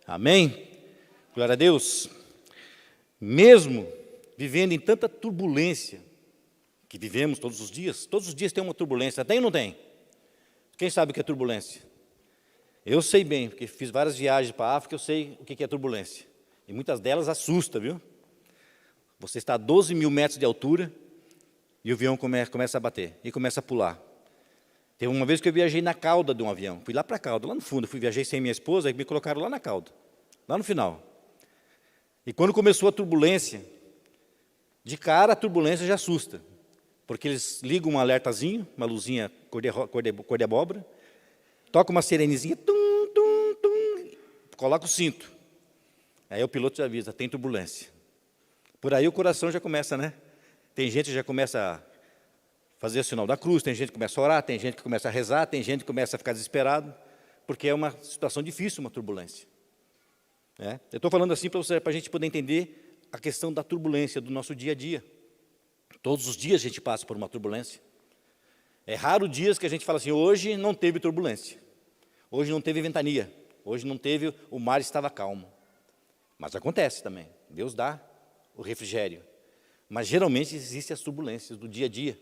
Amém? Glória a Deus. Mesmo vivendo em tanta turbulência que vivemos todos os dias tem uma turbulência, tem ou não tem? Quem sabe o que é turbulência? Eu sei bem, porque fiz várias viagens para a África, eu sei o que é turbulência. E muitas delas assusta, viu? Você está a 12 mil metros de altura e o avião começa a bater e começa a pular. Teve uma vez que eu viajei na cauda de um avião, fui lá para a cauda, lá no fundo, viajei sem minha esposa e me colocaram lá na cauda, lá no final. E quando começou a turbulência, de cara a turbulência já assusta, porque eles ligam um alertazinho, uma luzinha cor de abóbora, toca uma sirenezinha, tum, tum, tum, coloca o cinto. Aí o piloto já avisa, tem turbulência. Por aí o coração já começa, né? Tem gente que já começa a fazer o sinal da cruz, tem gente que começa a orar, tem gente que começa a rezar, tem gente que começa a ficar desesperado, porque é uma situação difícil, uma turbulência. Eu estou falando assim para a gente poder entender a questão da turbulência do nosso dia a dia. Todos os dias a gente passa por uma turbulência. É raro dias que a gente fala assim, hoje não teve turbulência, hoje não teve ventania, hoje não teve, o mar estava calmo. Mas acontece também, Deus dá o refrigério. Mas geralmente existem as turbulências do dia a dia.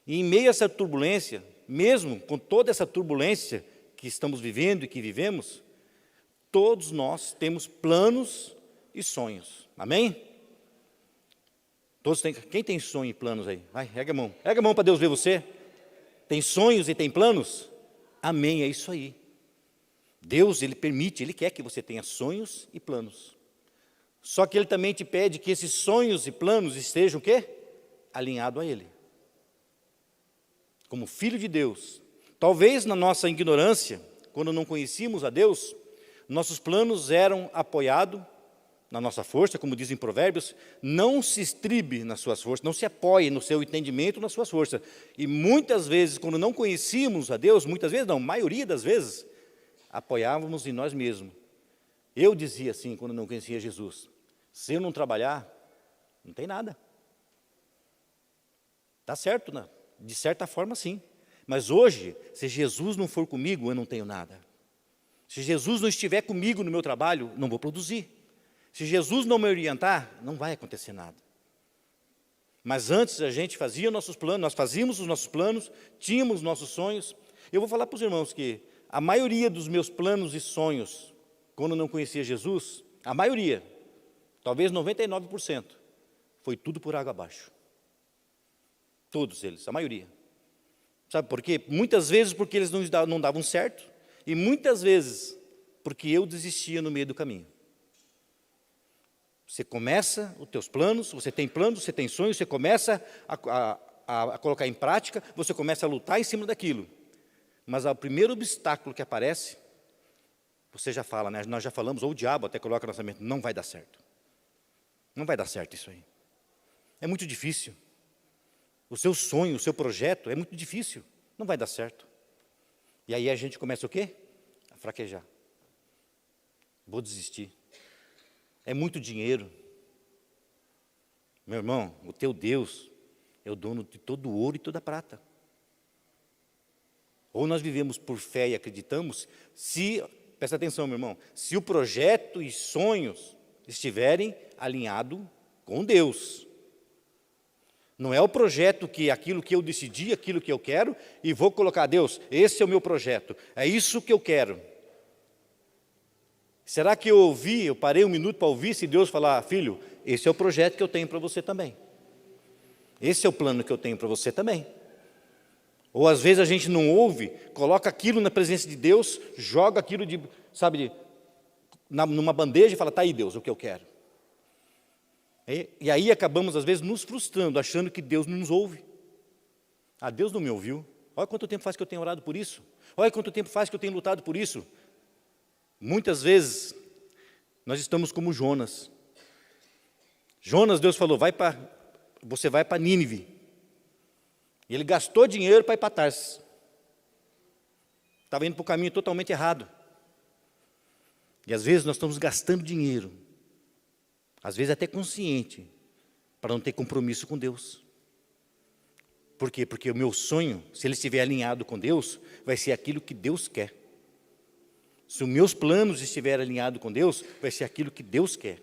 E em meio a essa turbulência, mesmo com toda essa turbulência que estamos vivendo e que vivemos, todos nós temos planos e sonhos. Amém? Todos têm. Quem tem sonho e planos aí? Vai, ergue a mão. Ergue a mão para Deus ver você. Tem sonhos e tem planos? Amém, é isso aí. Deus, Ele permite, Ele quer que você tenha sonhos e planos. Só que Ele também te pede que esses sonhos e planos estejam o quê? Alinhados a Ele. Como filho de Deus. Talvez na nossa ignorância, quando não conhecíamos a Deus, nossos planos eram apoiados na nossa força, como dizem Provérbios, não se estribe nas suas forças, não se apoie no seu entendimento, nas suas forças. E muitas vezes, quando não conhecíamos a Deus, muitas vezes não, maioria das vezes, apoiávamos em nós mesmos. Eu dizia assim, quando não conhecia Jesus, se eu não trabalhar, não tem nada. Está certo, né? De certa forma sim. Mas hoje, se Jesus não for comigo, eu não tenho nada. Se Jesus não estiver comigo no meu trabalho, não vou produzir. Se Jesus não me orientar, não vai acontecer nada. Mas antes a gente fazia nossos planos, nós fazíamos os nossos planos, tínhamos nossos sonhos. Eu vou falar para os irmãos que a maioria dos meus planos e sonhos, quando não conhecia Jesus, a maioria, talvez 99%, foi tudo por água abaixo. Todos eles, a maioria. Sabe por quê? Muitas vezes porque eles não davam certo, e muitas vezes porque eu desistia no meio do caminho. Você começa os teus planos, você tem sonhos, você começa a colocar em prática, você começa a lutar em cima daquilo. Mas ao primeiro obstáculo que aparece, você já fala, né? Nós já falamos, ou o diabo até coloca na nossa mente, não vai dar certo. Não vai dar certo isso aí. É muito difícil. O seu sonho, o seu projeto é muito difícil, não vai dar certo. E aí a gente começa o quê? A fraquejar. Vou desistir. É muito dinheiro. Meu irmão, o teu Deus é o dono de todo o ouro e toda a prata. Ou nós vivemos por fé e acreditamos, presta atenção, meu irmão, se o projeto e sonhos estiverem alinhados com Deus. Não é o projeto que aquilo que eu decidi, aquilo que eu quero, e vou colocar, Deus, esse é o meu projeto, é isso que eu quero. Será que eu parei um minuto para ouvir se Deus falar, filho, esse é o projeto que eu tenho para você também. Esse é o plano que eu tenho para você também. Ou às vezes a gente não ouve, coloca aquilo na presença de Deus, joga aquilo numa bandeja e fala, tá aí Deus, o que eu quero. E aí acabamos às vezes nos frustrando, achando que Deus não nos ouve. Ah, Deus não me ouviu. Olha quanto tempo faz que eu tenho orado por isso. Olha quanto tempo faz que eu tenho lutado por isso. Muitas vezes, nós estamos como Jonas. Jonas, Deus falou, você vai para Nínive. E ele gastou dinheiro para ir para Tarsis. Estava indo para o caminho totalmente errado. E às vezes nós estamos gastando dinheiro, às vezes até consciente, para não ter compromisso com Deus. Por quê? Porque o meu sonho, se ele estiver alinhado com Deus, vai ser aquilo que Deus quer. Se os meus planos estiverem alinhados com Deus, vai ser aquilo que Deus quer.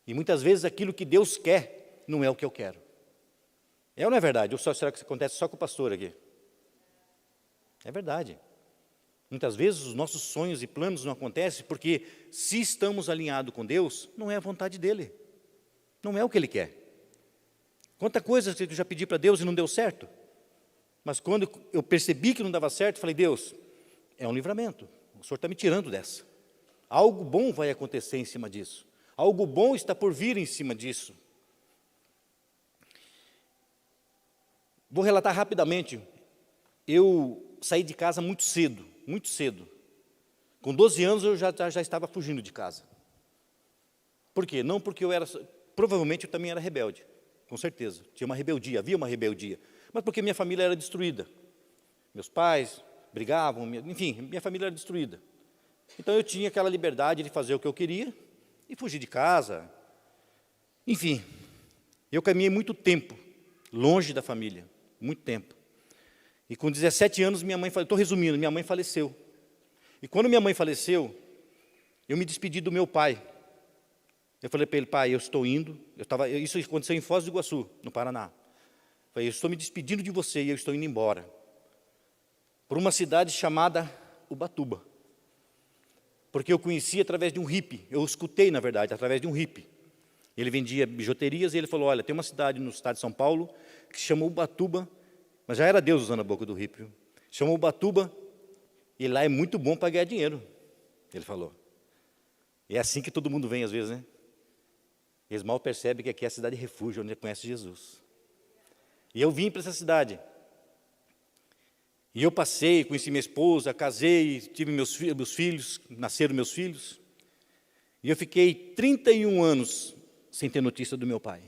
E muitas vezes aquilo que Deus quer não é o que eu quero. É ou não é verdade? Ou será que isso acontece só com o pastor aqui? É verdade. Muitas vezes os nossos sonhos e planos não acontecem porque, se estamos alinhados com Deus, não é a vontade dEle. Não é o que Ele quer. Quanta coisa que eu já pedi para Deus e não deu certo. Mas quando eu percebi que não dava certo, falei, Deus, é um livramento. O Senhor está me tirando dessa. Algo bom vai acontecer em cima disso. Algo bom está por vir em cima disso. Vou relatar rapidamente. Eu saí de casa muito cedo, muito cedo. Com 12 anos eu já estava fugindo de casa. Por quê? Não porque eu era... Provavelmente eu também era rebelde, com certeza. Tinha uma rebeldia, havia uma rebeldia. Mas porque minha família era destruída. Meus pais brigavam, enfim, minha família era destruída. Então eu tinha aquela liberdade de fazer o que eu queria e fugir de casa. Enfim, eu caminhei muito tempo longe da família, muito tempo. E com 17 anos minha mãe, estou resumindo, minha mãe faleceu. E quando minha mãe faleceu, eu me despedi do meu pai. Eu falei para ele, pai, eu estou indo. Isso aconteceu em Foz do Iguaçu, no Paraná. Eu falei, eu estou me despedindo de você e eu estou indo embora. Por uma cidade chamada Ubatuba. Porque eu conheci através de um hippie. Eu escutei, na verdade, através de um hippie. Ele vendia bijuterias e ele falou, olha, tem uma cidade no estado de São Paulo que se chama Ubatuba, mas já era Deus usando a boca do hippie. Chama Ubatuba e lá é muito bom para ganhar dinheiro, ele falou. E é assim que todo mundo vem às vezes, né? Eles mal percebem que aqui é a cidade de refúgio, onde conhece Jesus. E eu vim para essa cidade. E eu passei, conheci minha esposa, casei, tive meus filhos, nasceram meus filhos. E eu fiquei 31 anos sem ter notícia do meu pai.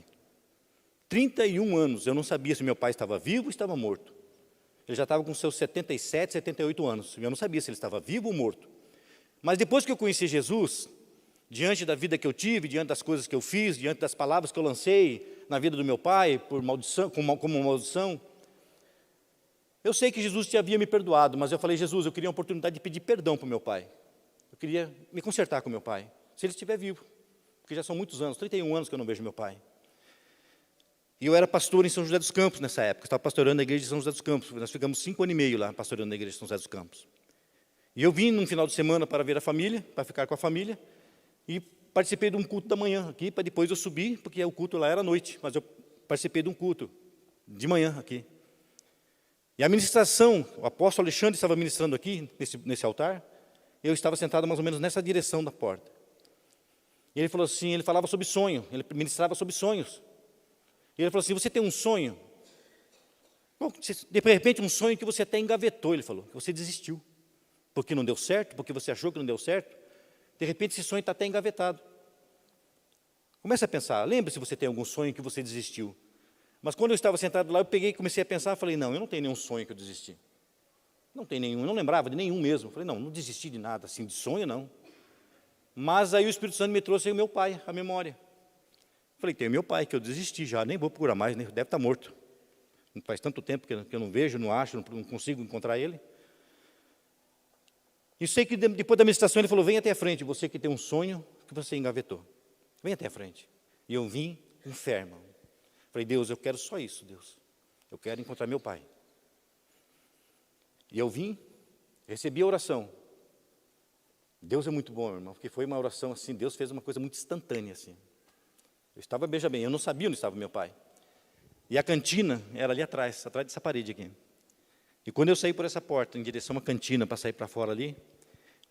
31 anos, eu não sabia se meu pai estava vivo ou estava morto. Ele já estava com seus 77, 78 anos. Eu não sabia se ele estava vivo ou morto. Mas depois que eu conheci Jesus, diante da vida que eu tive, diante das coisas que eu fiz, diante das palavras que eu lancei na vida do meu pai, por maldição, como maldição, eu sei que Jesus havia me perdoado, mas eu falei, Jesus, eu queria uma oportunidade de pedir perdão para o meu pai. Eu queria me consertar com o meu pai, se ele estiver vivo, porque já são muitos anos, 31 anos que eu não vejo meu pai. E eu era pastor em São José dos Campos nessa época, estava pastorando na igreja de São José dos Campos, nós ficamos 5 anos e meio lá, pastorando na igreja de São José dos Campos. E eu vim num final de semana para ver a família, para ficar com a família, e participei de um culto da manhã aqui, para depois eu subir, porque o culto lá era à noite, mas eu participei de um culto de manhã aqui. E a ministração, o apóstolo Alexandre estava ministrando aqui, nesse altar, eu estava sentado mais ou menos nessa direção da porta. E ele falou assim, ele falava sobre sonho, ele ministrava sobre sonhos. E ele falou assim, você tem um sonho? Bom, de repente um sonho que você até engavetou, ele falou, que você desistiu. Porque não deu certo, porque você achou que não deu certo. De repente esse sonho está até engavetado. Comece a pensar, lembre-se se você tem algum sonho que você desistiu. Mas quando eu estava sentado lá, eu peguei e comecei a pensar, falei, não, eu não tenho nenhum sonho que eu desisti. Não tem nenhum, eu não lembrava de nenhum mesmo. Falei, não desisti de nada, assim, de sonho não. Mas aí o Espírito Santo me trouxe aí o meu pai, a memória. Falei, tem o meu pai, que eu desisti já, nem vou procurar mais, deve estar morto. Faz tanto tempo que eu não vejo, não acho, não consigo encontrar ele. E sei que depois da meditação ele falou, vem até a frente, você que tem um sonho que você engavetou. Vem até a frente. E eu vim com fé, irmão. Falei, Deus, eu quero só isso, Deus. Eu quero encontrar meu pai. E eu vim, recebi a oração. Deus é muito bom, irmão, porque foi uma oração assim, Deus fez uma coisa muito instantânea assim. Eu estava, veja bem, eu não sabia onde estava meu pai. E a cantina era ali atrás dessa parede aqui. E quando eu saí por essa porta, em direção à cantina, para sair para fora ali,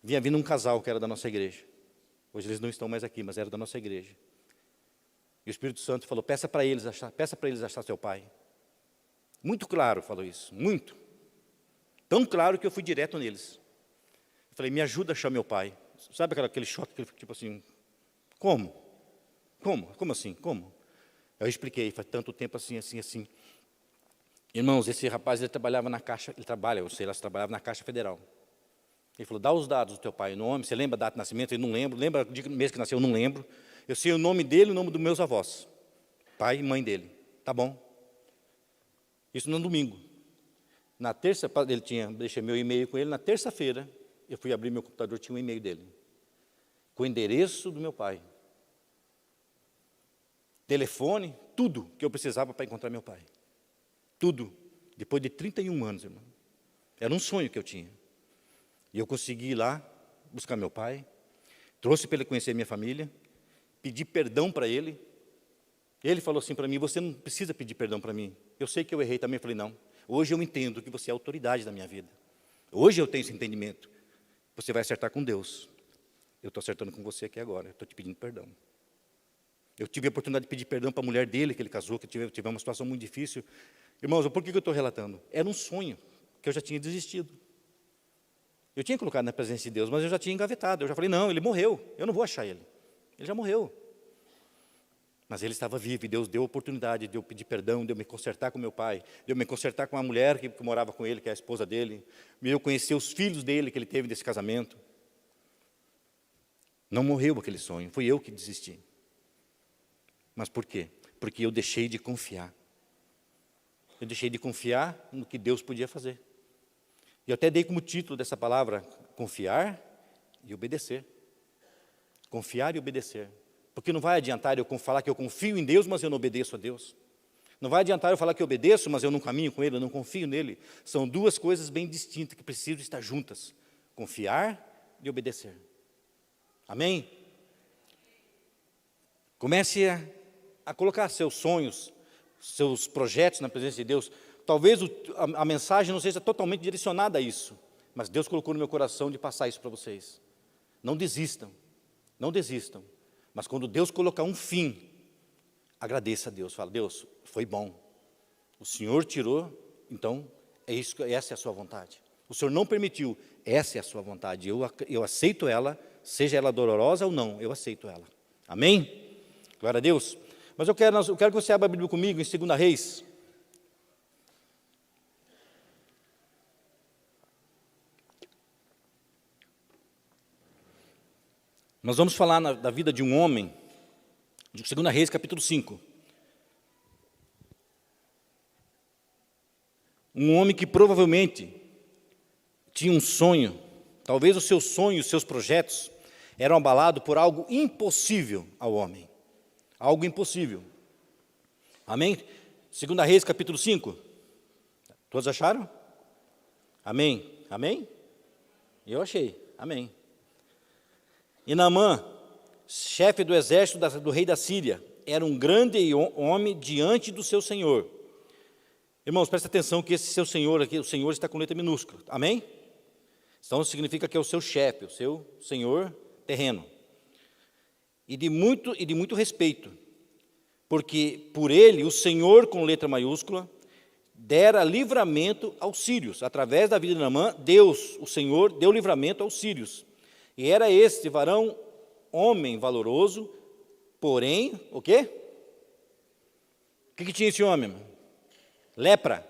vinha vindo um casal que era da nossa igreja. Hoje eles não estão mais aqui, mas era da nossa igreja. E o Espírito Santo falou, peça para eles achar seu pai. Muito claro falou isso, muito. Tão claro que eu fui direto neles. Eu falei, me ajuda a achar meu pai. Sabe aquele choque, tipo assim, como? Como assim? Como? Eu expliquei, faz tanto tempo assim, assim, assim. Irmãos, esse rapaz, ele trabalhava na Caixa, trabalhava na Caixa Federal. Ele falou, dá os dados do teu pai, o nome, você lembra a data de nascimento? Ele não lembra, lembra o mês que nasceu? Eu não lembro. Eu sei o nome dele e o nome dos meus avós, pai e mãe dele. Tá bom. Isso no domingo. Na terça, deixei meu e-mail com ele, na terça-feira, eu fui abrir meu computador, tinha um e-mail dele, com o endereço do meu pai, telefone, tudo que eu precisava para encontrar meu pai. Tudo. Depois de 31 anos, irmão. Era um sonho que eu tinha. E eu consegui ir lá, buscar meu pai, trouxe para ele conhecer minha família, pedi perdão para ele. Ele falou assim para mim, você não precisa pedir perdão para mim. Eu sei que eu errei também. Eu falei, não, hoje eu entendo que você é a autoridade da minha vida. Hoje eu tenho esse entendimento. Você vai acertar com Deus. Eu estou acertando com você aqui agora, eu estou te pedindo perdão. Eu tive a oportunidade de pedir perdão para a mulher dele, que ele casou, que tive uma situação muito difícil. Irmãos, por que eu estou relatando? Era um sonho, que eu já tinha desistido. Eu tinha colocado na presença de Deus, mas eu já tinha engavetado. Eu já falei, não, ele morreu, eu não vou achar ele. Ele já morreu. Mas ele estava vivo, e Deus deu a oportunidade de eu pedir perdão, de eu me consertar com meu pai, de eu me consertar com a mulher que morava com ele, que é a esposa dele, de eu conhecer os filhos dele que ele teve desse casamento. Não morreu aquele sonho, fui eu que desisti. Mas por quê? Porque eu deixei de confiar. Eu deixei de confiar no que Deus podia fazer. E eu até dei como título dessa palavra, confiar e obedecer. Confiar e obedecer. Porque não vai adiantar eu falar que eu confio em Deus, mas eu não obedeço a Deus. Não vai adiantar eu falar que eu obedeço, mas eu não caminho com Ele, eu não confio nele. São duas coisas bem distintas que precisam estar juntas. Confiar e obedecer. Amém? Comece a colocar seus sonhos, seus projetos na presença de Deus. Talvez a mensagem não seja totalmente direcionada a isso, mas Deus colocou no meu coração de passar isso para vocês. Não desistam, não desistam. Mas quando Deus colocar um fim, agradeça a Deus. Fala, Deus, foi bom. O Senhor tirou, então essa é a sua vontade. O Senhor não permitiu, essa é a sua vontade. Eu aceito ela, seja ela dolorosa ou não, eu aceito ela. Amém? Glória a Deus. Mas eu quero que você abra a Bíblia comigo em 2 Reis. Nós vamos falar da vida de um homem, de 2 Reis, capítulo 5. Um homem que provavelmente tinha um sonho, talvez os seus sonhos, os seus projetos, eram abalados por algo impossível ao homem. Algo impossível. Amém? 2 Reis, capítulo 5. Todos acharam? Amém? Amém? Eu achei. Amém. E Naamã, chefe do exército do rei da Síria, era um grande homem diante do seu senhor. Irmãos, presta atenção que esse seu senhor aqui, o senhor está com letra minúscula. Amém? Então significa que é o seu chefe, o seu senhor terreno. E de muito respeito, porque por ele, o Senhor, com letra maiúscula, dera livramento aos sírios. Através da vida de Naamã, Deus, o Senhor, deu livramento aos sírios. E era este varão, homem valoroso, porém, o quê? O que tinha esse homem? Lepra.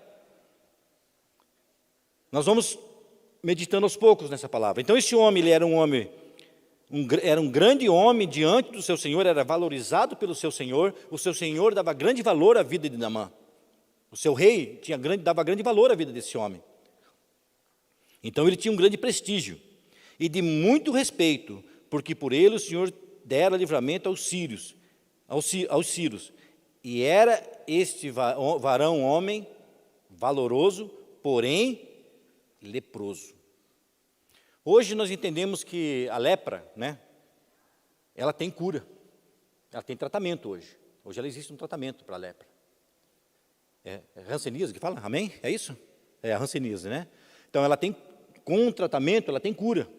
Nós vamos meditando aos poucos nessa palavra. Então, esse homem, ele era um homem, era um grande homem diante do seu Senhor, era valorizado pelo seu Senhor, o seu Senhor dava grande valor à vida de Naamã. O seu rei dava grande valor à vida desse homem. Então, ele tinha um grande prestígio e de muito respeito, porque por ele o Senhor dera livramento aos sírios. E era este varão homem valoroso, porém leproso. Hoje nós entendemos que a lepra, né, ela tem cura, ela tem tratamento hoje. Hoje ela existe um tratamento para a lepra. É hanseníase que fala? Amém? É isso? É a hanseníase, né? Então ela tem, com um tratamento, ela tem cura.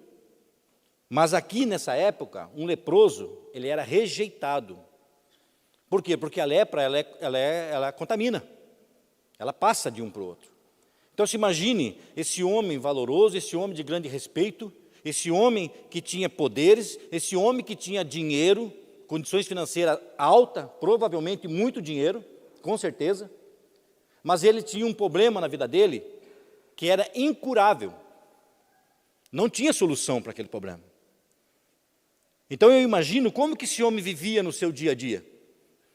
Mas aqui nessa época, um leproso, ele era rejeitado. Por quê? Porque a lepra, ela contamina. Ela passa de um para o outro. Então se imagine esse homem valoroso, esse homem de grande respeito, esse homem que tinha poderes, esse homem que tinha dinheiro, condições financeiras altas, provavelmente muito dinheiro, com certeza. Mas ele tinha um problema na vida dele que era incurável. Não tinha solução para aquele problema. Então eu imagino como que esse homem vivia no seu dia a dia.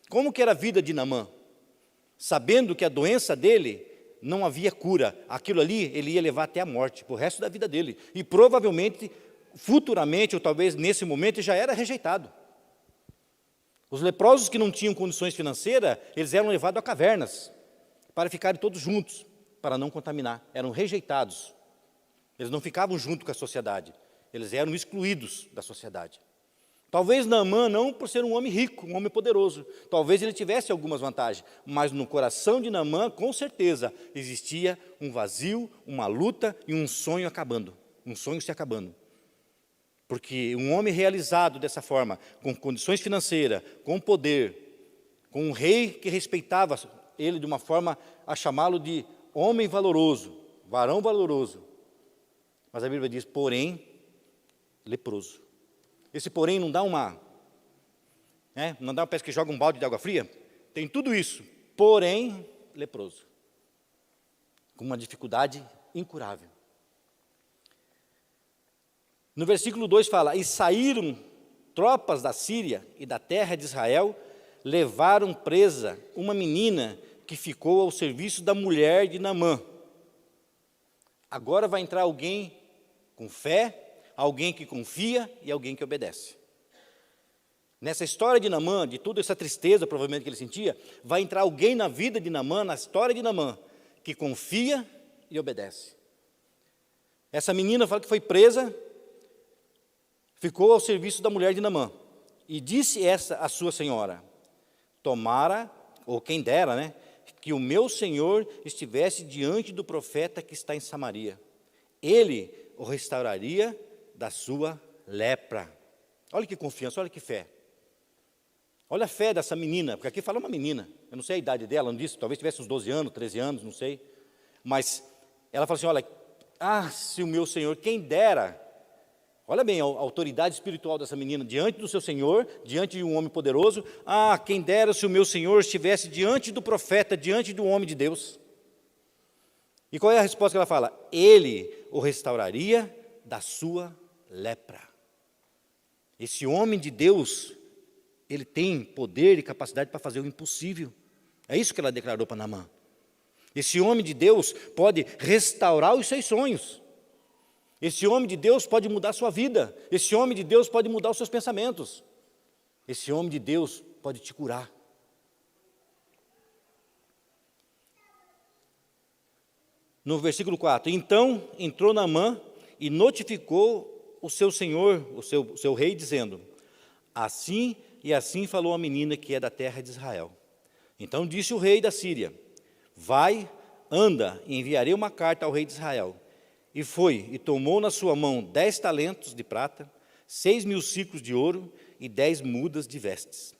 Como que era a vida de Naamã? Sabendo que a doença dele não havia cura. Aquilo ali, ele ia levar até a morte, para o resto da vida dele. E provavelmente, futuramente, ou talvez nesse momento, já era rejeitado. Os leprosos que não tinham condições financeiras, eles eram levados a cavernas, para ficarem todos juntos, para não contaminar. Eram rejeitados. Eles não ficavam junto com a sociedade. Eles eram excluídos da sociedade. Talvez Naamã, não por ser um homem rico, um homem poderoso, talvez ele tivesse algumas vantagens, mas no coração de Naamã, com certeza, existia um vazio, uma luta e um sonho acabando, um sonho se acabando. Porque um homem realizado dessa forma, com condições financeiras, com poder, com um rei que respeitava ele de uma forma a chamá-lo de homem valoroso, varão valoroso. Mas a Bíblia diz, porém, leproso. Esse porém não dá não dá uma peça que joga um balde de água fria? Tem tudo isso, porém, leproso. Com uma dificuldade incurável. No versículo 2 fala, e saíram tropas da Síria e da terra de Israel, levaram presa uma menina que ficou ao serviço da mulher de Naamã. Agora vai entrar alguém com fé, alguém que confia e alguém que obedece. Nessa história de Naamã, de toda essa tristeza provavelmente que ele sentia, vai entrar alguém na vida de Naamã, na história de Naamã, que confia e obedece. Essa menina fala que foi presa, ficou ao serviço da mulher de Naamã. E disse essa a sua senhora, tomara, ou quem dera, que o meu senhor estivesse diante do profeta que está em Samaria. Ele o restauraria da sua lepra. Olha que confiança, olha que fé. Olha a fé dessa menina, porque aqui fala uma menina, eu não sei a idade dela, não disse, talvez tivesse uns 12 anos, 13 anos, não sei. Mas ela fala assim, olha, se o meu Senhor, quem dera, olha bem a autoridade espiritual dessa menina, diante do seu Senhor, diante de um homem poderoso, quem dera se o meu Senhor estivesse diante do profeta, diante do homem de Deus. E qual é a resposta que ela fala? Ele o restauraria da sua lepra. Esse homem de Deus, ele tem poder e capacidade para fazer o impossível. É isso que ela declarou para Naamã. Esse homem de Deus pode restaurar os seus sonhos. Esse homem de Deus pode mudar a sua vida. Esse homem de Deus pode mudar os seus pensamentos. Esse homem de Deus pode te curar. No versículo 4, então entrou Naamã e notificou o seu senhor, o seu rei, dizendo, assim e assim falou a menina que é da terra de Israel. Então disse o rei da Síria, vai, anda, e enviarei uma carta ao rei de Israel. E foi, e tomou na sua mão 10 talentos de prata, 6.000 siclos de ouro e 10 mudas de vestes.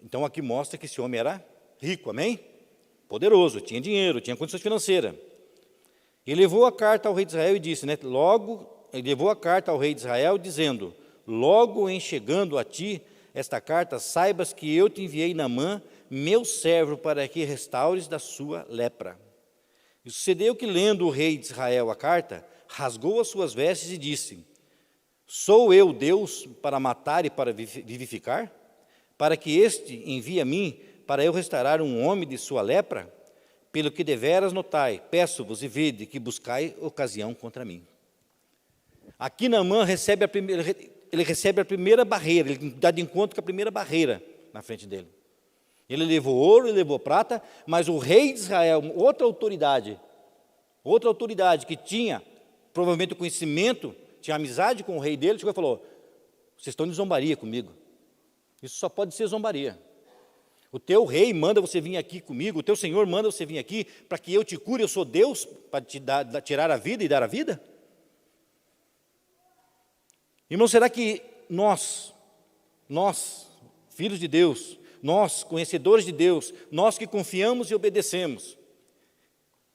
Então aqui mostra que esse homem era rico, amém? Poderoso, tinha dinheiro, tinha condições financeiras. E levou a carta ao rei de Israel e disse, ele levou a carta ao rei de Israel dizendo, logo em chegando a ti esta carta, saibas que eu te enviei Naamã, meu servo, para que restaures da sua lepra. E sucedeu que, lendo o rei de Israel a carta, rasgou as suas vestes e disse, sou eu Deus para matar e para vivificar? Para que este envie a mim, para eu restaurar um homem de sua lepra? Pelo que deveras notai, peço-vos e vede que buscai ocasião contra mim. Aqui Naamã recebe a primeira barreira, ele dá de encontro com a primeira barreira na frente dele. Ele levou ouro, ele levou prata, mas o rei de Israel, outra autoridade que tinha provavelmente o conhecimento, tinha amizade com o rei dele, chegou e falou, vocês estão de zombaria comigo. Isso só pode ser zombaria. O teu rei manda você vir aqui comigo, o teu Senhor manda você vir aqui para que eu te cure, eu sou Deus para te tirar a vida e dar a vida? Irmão, será que nós, filhos de Deus, nós, conhecedores de Deus, nós que confiamos e obedecemos,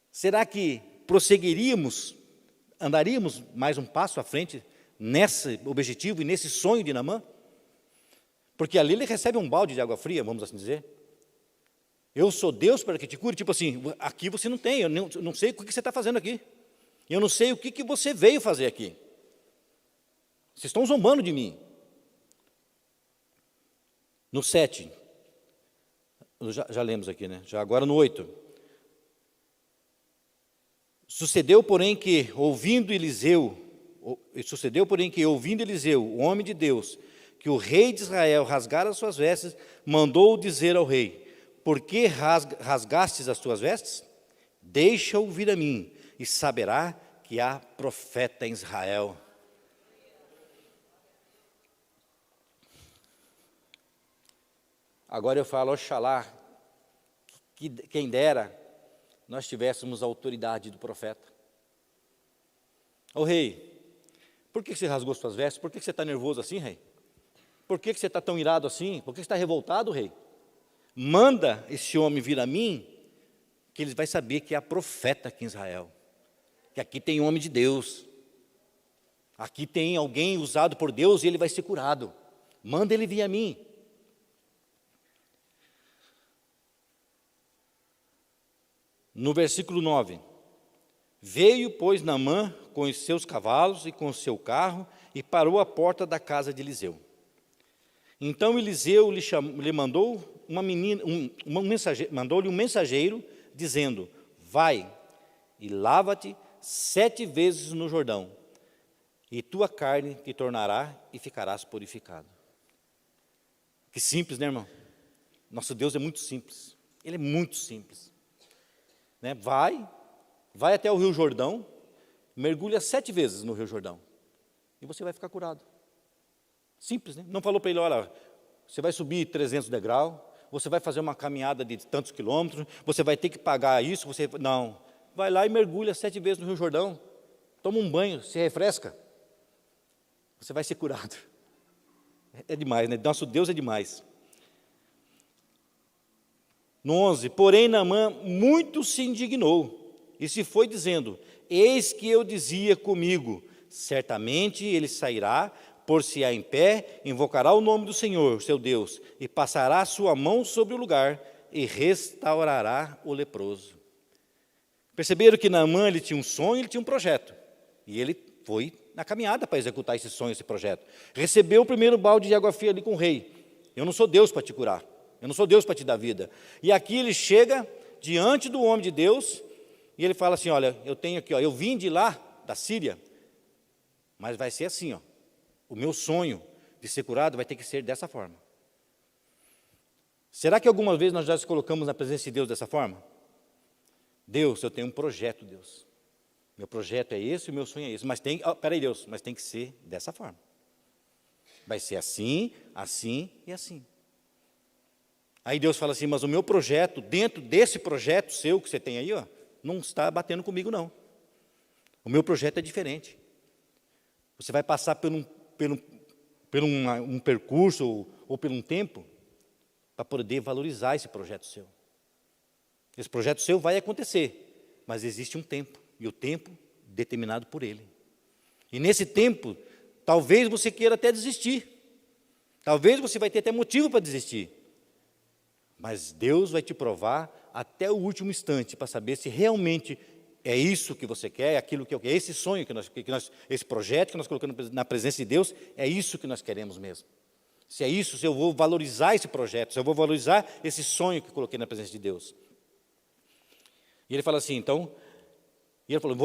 será que prosseguiríamos, andaríamos mais um passo à frente nesse objetivo e nesse sonho de Naamã? Porque ali ele recebe um balde de água fria, vamos assim dizer. Eu sou Deus para que te cure, tipo assim, aqui você não tem, eu não sei o que você está fazendo aqui. Eu não sei o que você veio fazer aqui. Vocês estão zombando de mim. No 7, já lemos aqui, já agora no 8. Sucedeu, porém, que ouvindo Eliseu, o homem de Deus, que o rei de Israel rasgara as suas vestes, mandou dizer ao rei: por que rasgastes as tuas vestes? Deixa-o vir a mim, e saberá que há profeta em Israel. Agora eu falo, oxalá, que quem dera nós tivéssemos a autoridade do profeta. Ô rei, por que você rasgou suas vestes? Por que você está nervoso assim, rei? Por que você está tão irado assim? Por que você está revoltado, rei? Manda esse homem vir a mim, que ele vai saber que há profeta aqui em Israel, que aqui tem homem de Deus, aqui tem alguém usado por Deus e ele vai ser curado. Manda ele vir a mim. No versículo 9, veio, pois, Naamã com os seus cavalos e com o seu carro e parou à porta da casa de Eliseu. Então Eliseu lhe mandou mandou-lhe um mensageiro, dizendo: vai e lava-te 7 vezes no Jordão, e tua carne te tornará e ficarás purificado. Que simples, né, irmão? Nosso Deus é muito simples, Ele é muito simples. Né? Vai até o Rio Jordão, mergulha 7 vezes no Rio Jordão, e você vai ficar curado. Simples, né? Não falou para ele, olha, você vai subir 300 degraus, você vai fazer uma caminhada de tantos quilômetros, você vai ter que pagar isso, não. Vai lá e mergulha 7 vezes no Rio Jordão, toma um banho, se refresca, você vai ser curado. É demais, né? Nosso Deus é demais. No 11, porém Naamã muito se indignou, e se foi dizendo: eis que eu dizia comigo, certamente ele sairá, por-se-á em pé, invocará o nome do Senhor, seu Deus, e passará a sua mão sobre o lugar, e restaurará o leproso. Perceberam que Naamã, ele tinha um sonho, ele tinha um projeto, e ele foi na caminhada para executar esse sonho, esse projeto. Recebeu o primeiro balde de água fria ali com o rei. Eu não sou Deus para te curar, eu não sou Deus para te dar vida. E aqui ele chega diante do homem de Deus, e ele fala assim: olha, eu tenho aqui, eu vim de lá, da Síria, mas vai ser assim, o meu sonho de ser curado vai ter que ser dessa forma. Será que algumas vezes nós já nos colocamos na presença de Deus dessa forma? Deus, eu tenho um projeto, Deus. Meu projeto é esse, o meu sonho é esse. Mas peraí, Deus, mas tem que ser dessa forma. Vai ser assim, assim e assim. Aí Deus fala assim: mas o meu projeto, dentro desse projeto seu que você tem aí, não está batendo comigo, não. O meu projeto é diferente. Você vai passar por um percurso ou por um tempo para poder valorizar esse projeto seu. Esse projeto seu vai acontecer, mas existe um tempo, e o tempo determinado por Ele. E nesse tempo, talvez você queira até desistir, talvez você vai ter até motivo para desistir, mas Deus vai te provar até o último instante para saber se realmente é isso que você quer, é aquilo que eu quero, esse sonho esse projeto que nós colocamos na presença de Deus, é isso que nós queremos mesmo. Se é isso, se eu vou valorizar esse projeto, se eu vou valorizar esse sonho que eu coloquei na presença de Deus. E ele fala assim, então, e ele falou: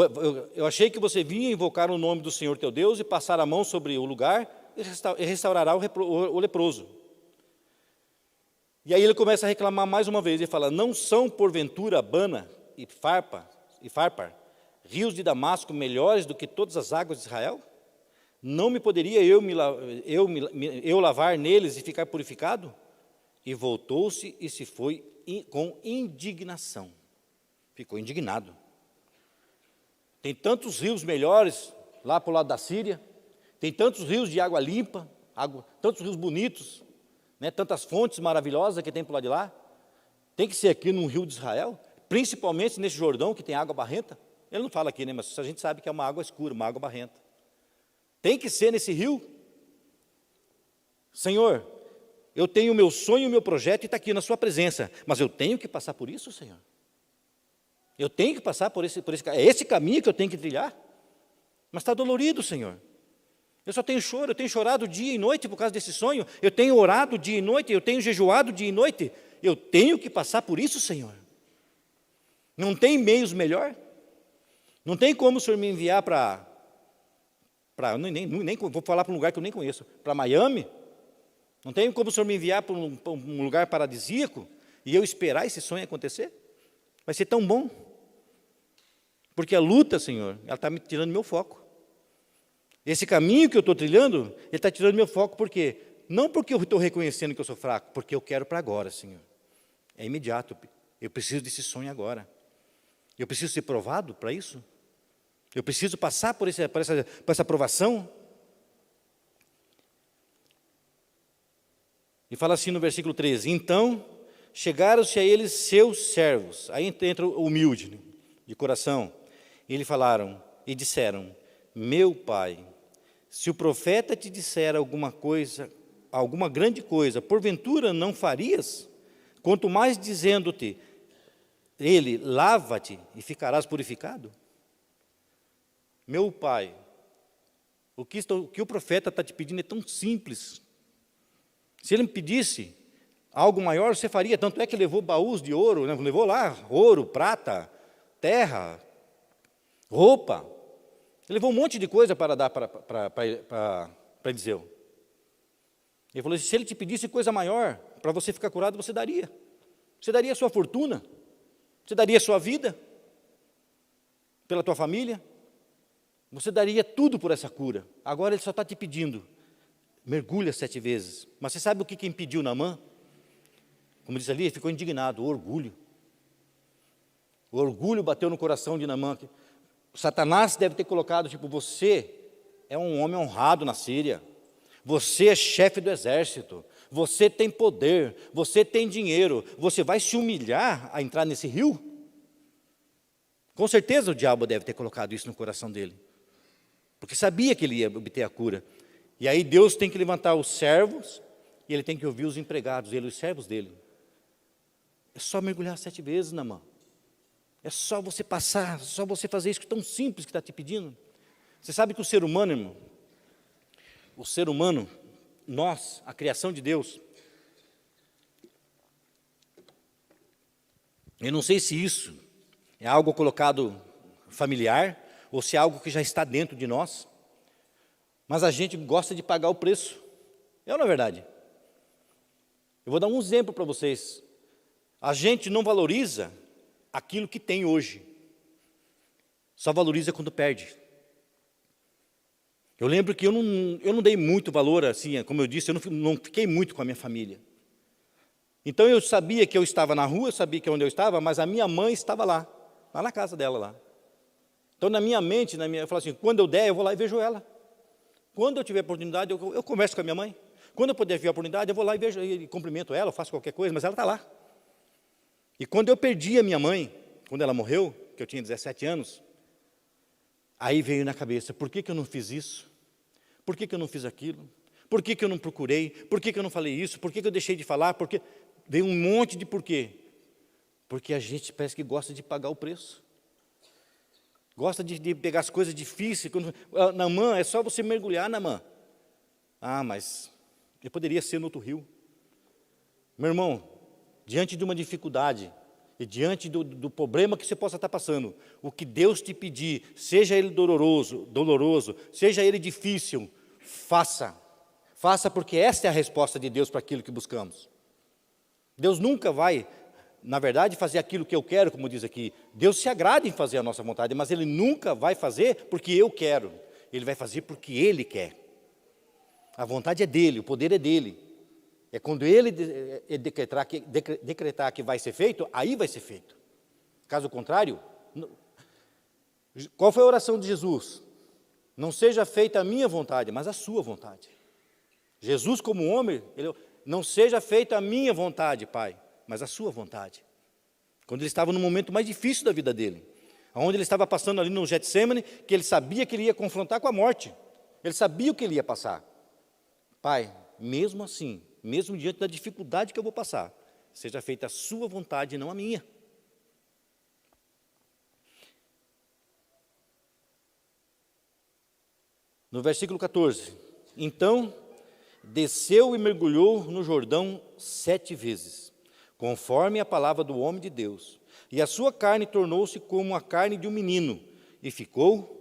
eu achei que você vinha invocar o nome do Senhor teu Deus e passar a mão sobre o lugar e restaurará o leproso. E aí ele começa a reclamar mais uma vez, ele fala: não são porventura Abana e Farpar, rios de Damasco, melhores do que todas as águas de Israel? Não me poderia eu lavar neles e ficar purificado? E voltou-se e se foi com indignação. Ficou indignado. Tem tantos rios melhores lá para o lado da Síria, tem tantos rios de água limpa, tantos rios bonitos, né, tantas fontes maravilhosas que tem para o lado de lá. Tem que ser aqui no rio de Israel, principalmente nesse Jordão que tem água barrenta. Ele não fala aqui, né, mas a gente sabe que é uma água escura, uma água barrenta. Tem que ser nesse rio. Senhor, eu tenho o meu sonho e o meu projeto e está aqui na sua presença, mas eu tenho que passar por isso, Senhor? Eu tenho que passar por esse é esse caminho que eu tenho que trilhar? Mas está dolorido, Senhor. Eu só tenho choro, eu tenho chorado dia e noite por causa desse sonho, eu tenho orado dia e noite, eu tenho jejuado dia e noite, eu tenho que passar por isso, Senhor. Não tem meios melhor? Não tem como o Senhor me enviar nem vou falar para um lugar que eu nem conheço, para Miami? Não tem como o Senhor me enviar para um lugar paradisíaco e eu esperar esse sonho acontecer? Vai ser tão bom. Porque a luta, Senhor, ela está me tirando meu foco. Esse caminho que eu estou trilhando, ele está tirando meu foco, por quê? Não porque eu estou reconhecendo que eu sou fraco, porque eu quero para agora, Senhor. É imediato, eu preciso desse sonho agora. Eu preciso ser provado para isso? Eu preciso passar por essa provação? E fala assim no versículo 13: então chegaram-se a eles seus servos, aí entra o humilde, de coração, e lhe falaram, e disseram, meu pai, se o profeta te disser alguma coisa, alguma grande coisa, porventura não farias? Quanto mais dizendo-te, ele, lava-te e ficarás purificado? Meu pai, o que o profeta está te pedindo é tão simples. Se ele me pedisse algo maior, você faria. Tanto é que levou baús de ouro, né? Levou lá ouro, prata, terra, roupa. Ele levou um monte de coisa para dar para Eliseu. Ele falou, se ele te pedisse coisa maior, para você ficar curado, você daria. Você daria a sua fortuna, você daria a sua vida, pela tua família, você daria tudo por essa cura. Agora ele só está te pedindo, mergulha 7 vezes. Mas você sabe o que impediu Naamã? Como diz ali, ele ficou indignado, o orgulho. O orgulho bateu no coração de Naamã. Satanás deve ter colocado, tipo, você é um homem honrado na Síria, você é chefe do exército, você tem poder, você tem dinheiro, você vai se humilhar a entrar nesse rio? Com certeza o diabo deve ter colocado isso no coração dele, porque sabia que ele ia obter a cura. E aí Deus tem que levantar os servos, e ele tem que ouvir os empregados, os servos dele. É só mergulhar 7 vezes, Naamã. É só você passar, só você fazer isso que é tão simples que está te pedindo. Você sabe que o ser humano, irmão, nós, a criação de Deus, eu não sei se isso é algo colocado familiar, ou se é algo que já está dentro de nós, mas a gente gosta de pagar o preço. É ou não é verdade? Eu vou dar um exemplo para vocês. A gente não valoriza aquilo que tem hoje, só valoriza quando perde. Eu lembro que eu não dei muito valor, assim, como eu disse, eu não fiquei muito com a minha família. Então eu sabia que eu estava na rua, eu sabia que onde eu estava, mas a minha mãe estava lá na casa dela lá. Então na minha mente, eu falo assim, quando eu der, eu vou lá e vejo ela. Quando eu tiver oportunidade, eu converso com a minha mãe. Quando eu puder ver a oportunidade, eu vou lá e vejo, e cumprimento ela, eu faço qualquer coisa, mas ela está lá. E quando eu perdi a minha mãe, quando ela morreu, que eu tinha 17 anos, aí veio na cabeça, por que eu não fiz isso? Por que eu não fiz aquilo? Por que eu não procurei? Por que eu não falei isso? Por que eu deixei de falar? Porque veio um monte de porquê. Porque a gente parece que gosta de pagar o preço. Gosta de pegar as coisas difíceis. Naamã, é só você mergulhar, Naamã. Ah, mas eu poderia ser no outro rio. Meu irmão, diante de uma dificuldade e diante do problema que você possa estar passando, o que Deus te pedir, seja ele doloroso, seja ele difícil, faça. Faça, porque essa é a resposta de Deus para aquilo que buscamos. Deus nunca vai, na verdade, fazer aquilo que eu quero, como diz aqui. Deus se agrada em fazer a nossa vontade, mas Ele nunca vai fazer porque eu quero. Ele vai fazer porque Ele quer. A vontade é dEle, o poder é dEle. É quando Ele decretar que vai ser feito, aí vai ser feito. Caso contrário, qual foi a oração de Jesus? Não seja feita a minha vontade, mas a sua vontade. Jesus, como homem, não seja feita a minha vontade, Pai, mas a sua vontade. Quando ele estava no momento mais difícil da vida dele, onde ele estava passando ali no Getsemane, que ele sabia que ele ia confrontar com a morte. Ele sabia o que ele ia passar. Pai, mesmo assim, mesmo diante da dificuldade que eu vou passar, seja feita a sua vontade e não a minha. No versículo 14, então desceu e mergulhou no Jordão 7 vezes, conforme a palavra do homem de Deus, e a sua carne tornou-se como a carne de um menino, e ficou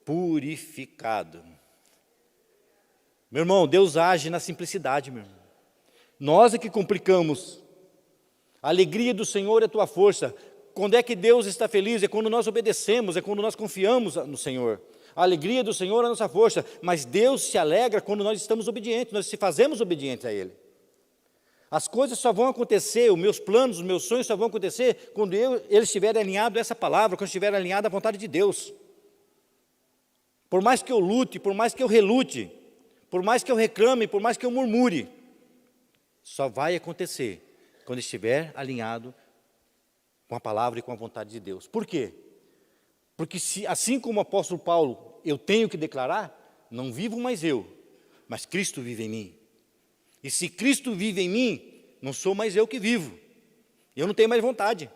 purificado. Meu irmão, Deus age na simplicidade, meu irmão. Nós é que complicamos. A alegria do Senhor é a tua força. Quando é que Deus está feliz? É quando nós obedecemos, é quando nós confiamos no Senhor. A alegria do Senhor é a nossa força, mas Deus se alegra quando nós estamos obedientes, nós se fazemos obedientes a Ele. As coisas só vão acontecer, os meus planos, os meus sonhos só vão acontecer quando eles estiverem alinhados a essa palavra, quando estiverem alinhados à vontade de Deus. Por mais que eu lute, por mais que eu relute, por mais que eu reclame, por mais que eu murmure, só vai acontecer quando estiver alinhado com a palavra e com a vontade de Deus. Por quê? Porque assim como o apóstolo Paulo, eu tenho que declarar, não vivo mais eu, mas Cristo vive em mim. E se Cristo vive em mim, não sou mais eu que vivo. Eu não tenho mais vontade.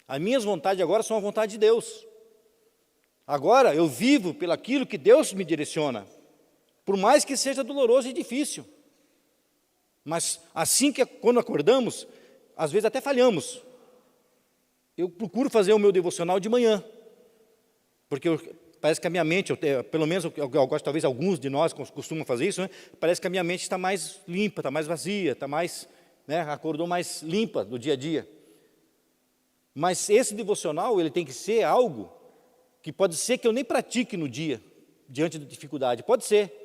As minhas vontades agora são a vontade de Deus. Agora eu vivo pelaquilo que Deus me direciona, por mais que seja doloroso e difícil. Mas assim que quando acordamos, às vezes até falhamos. Eu procuro fazer o meu devocional de manhã, porque parece que a minha mente, pelo menos eu gosto, talvez alguns de nós costumam fazer isso, né? Parece que a minha mente está mais limpa, está mais vazia, está mais, acordou mais limpa do dia a dia. Mas esse devocional, ele tem que ser algo que pode ser que eu nem pratique no dia, diante da dificuldade, pode ser.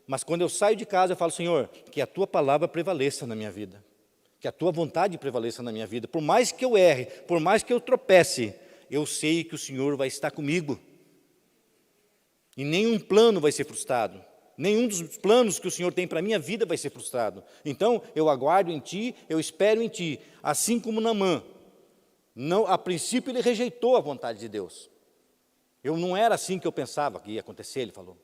Mas quando eu saio de casa, eu falo, Senhor, que a Tua palavra prevaleça na minha vida. Que a Tua vontade prevaleça na minha vida. Por mais que eu erre, por mais que eu tropece, eu sei que o Senhor vai estar comigo. E nenhum plano vai ser frustrado. Nenhum dos planos que o Senhor tem para a minha vida vai ser frustrado. Então, eu aguardo em Ti, eu espero em Ti. Assim como Naamã. A princípio, ele rejeitou a vontade de Deus. Não era assim que eu pensava que ia acontecer, ele falou.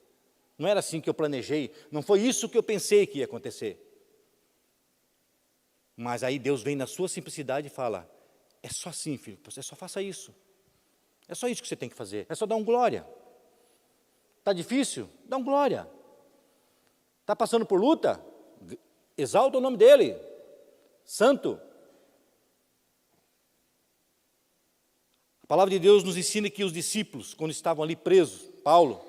Não era assim que eu planejei. Não foi isso que eu pensei que ia acontecer. Mas aí Deus vem na sua simplicidade e fala, é só assim, filho, você só faça isso. É só isso que você tem que fazer, é só dar um glória. Está difícil? Dá um glória. Está passando por luta? Exalta o nome dEle, santo. A palavra de Deus nos ensina que os discípulos, quando estavam ali presos, Paulo,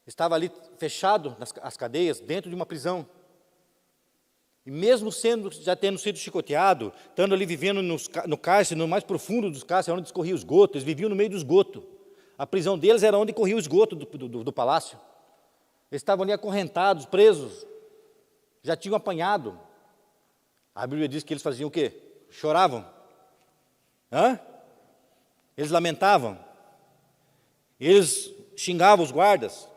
estava ali fechado nas cadeias, dentro de uma prisão. E mesmo já tendo sido chicoteado, estando ali vivendo no cárcere, no mais profundo dos cárceres, onde escorria o esgoto, eles viviam no meio do esgoto. A prisão deles era onde corria o esgoto do palácio. Eles estavam ali acorrentados, presos, já tinham apanhado. A Bíblia diz que eles faziam o quê? Choravam. Eles lamentavam. Eles xingavam os guardas.